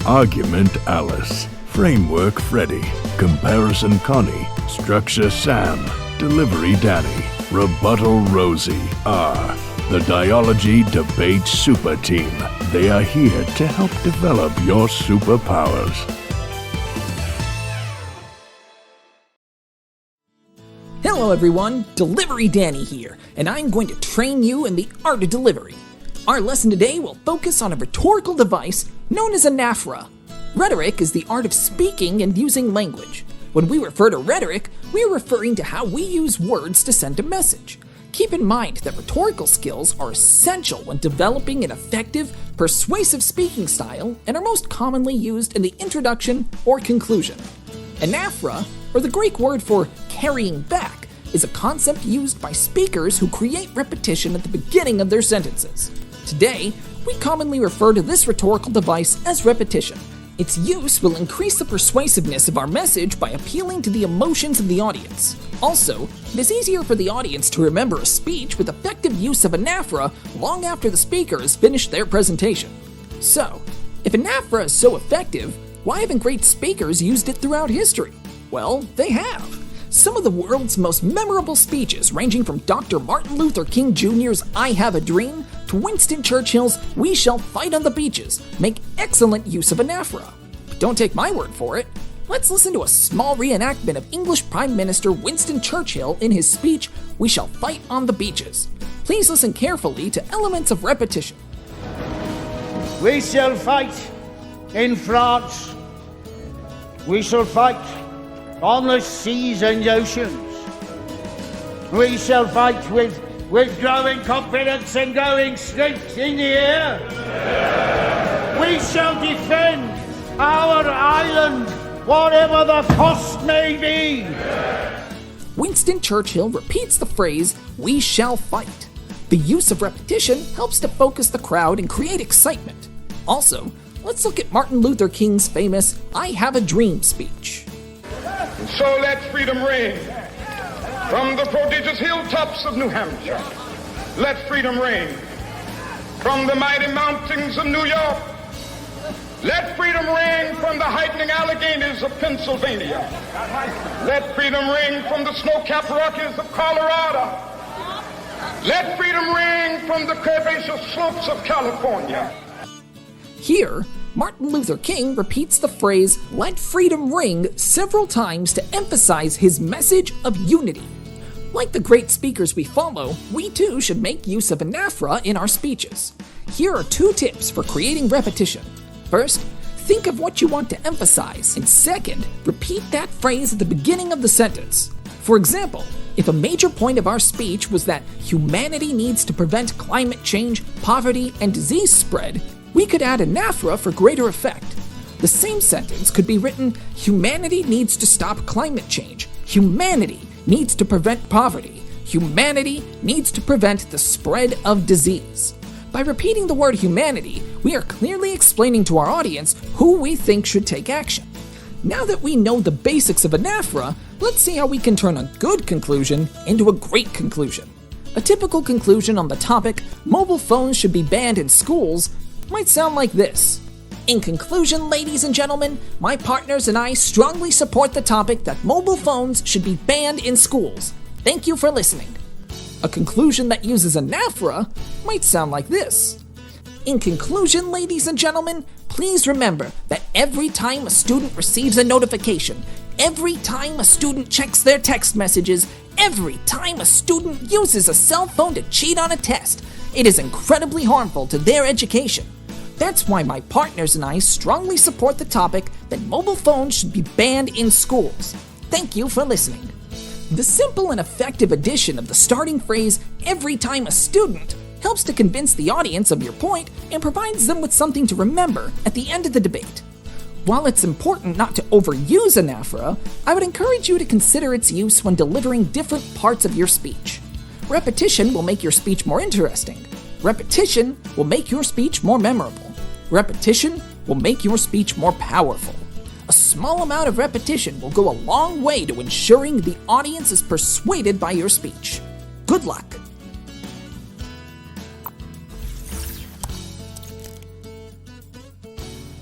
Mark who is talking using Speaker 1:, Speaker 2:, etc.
Speaker 1: Argument Alice, Framework Freddy, Comparison Connie, Structure Sam, Delivery Danny, Rebuttal Rosie are the Dialogy Debate Super Team. They are here to help develop your superpowers.
Speaker 2: Hello everyone, Delivery Danny here, and I'm going to train you in the art of delivery. Our lesson today will focus on a rhetorical device known as Anaphora. Rhetoric is the art of speaking and using language. When we refer to rhetoric, we are referring to how we use words to send a message. Keep in mind that rhetorical skills are essential when developing an effective, persuasive speaking style and are most commonly used in the introduction or conclusion. Anaphora, or the Greek word for carrying back, is a concept used by speakers who create repetition at the beginning of their sentences. Today, we commonly refer to this rhetorical device as repetition. Its use will increase the persuasiveness of our message by appealing to the emotions of the audience. Also, it is easier for the audience to remember a speech with effective use of anaphora long after the speaker has finished their presentation. So, if anaphora is so effective, why haven't great speakers used it throughout history? Well, they have. Some of the world's most memorable speeches, ranging from Dr. Martin Luther King Jr.'s I Have a Dream to Winston Churchill's We Shall Fight on the Beaches, make excellent use of anaphora. But don't take my word for it. Let's listen to a small reenactment of English Prime Minister Winston Churchill in his speech, We Shall Fight on the Beaches. Please listen carefully to elements of repetition.
Speaker 3: We shall fight in France. We shall fight on the seas and oceans. We shall fight with growing confidence and growing strength in the air. We shall defend our island, whatever the cost may be.
Speaker 2: Winston Churchill repeats the phrase, we shall fight. The use of repetition helps to focus the crowd and create excitement. Also, let's look at Martin Luther King's famous I Have a Dream speech.
Speaker 4: So let freedom ring from the prodigious hilltops of New Hampshire. Let freedom ring from the mighty mountains of New York. Let freedom ring from the heightening Alleghenies of Pennsylvania. Let freedom ring from the snow-capped Rockies of Colorado. Let freedom ring from the curvaceous slopes of California.
Speaker 2: Here, Martin Luther King repeats the phrase, let freedom ring, several times to emphasize his message of unity. Like the great speakers we follow, we too should make use of anaphora in our speeches. Here are 2 tips for creating repetition. First, think of what you want to emphasize, and second, repeat that phrase at the beginning of the sentence. For example, if a major point of our speech was that humanity needs to prevent climate change, poverty, and disease spread, we could add anaphora for greater effect. The same sentence could be written, humanity needs to stop climate change. Humanity needs to prevent poverty. Humanity needs to prevent the spread of disease. By repeating the word humanity, we are clearly explaining to our audience who we think should take action. Now that we know the basics of anaphora, let's see how we can turn a good conclusion into a great conclusion. A typical conclusion on the topic, mobile phones should be banned in schools, might sound like this. In conclusion, ladies and gentlemen, my partners and I strongly support the topic that mobile phones should be banned in schools. Thank you for listening. A conclusion that uses anaphora might sound like this. In conclusion, ladies and gentlemen, please remember that every time a student receives a notification, every time a student checks their text messages, every time a student uses a cell phone to cheat on a test, it is incredibly harmful to their education. That's why my partners and I strongly support the topic that mobile phones should be banned in schools. Thank you for listening. The simple and effective addition of the starting phrase, every time a student, helps to convince the audience of your point and provides them with something to remember at the end of the debate. While it's important not to overuse anaphora, I would encourage you to consider its use when delivering different parts of your speech. Repetition will make your speech more interesting. Repetition will make your speech more memorable. Repetition will make your speech more powerful. A small amount of repetition will go a long way to ensuring the audience is persuaded by your speech. Good luck!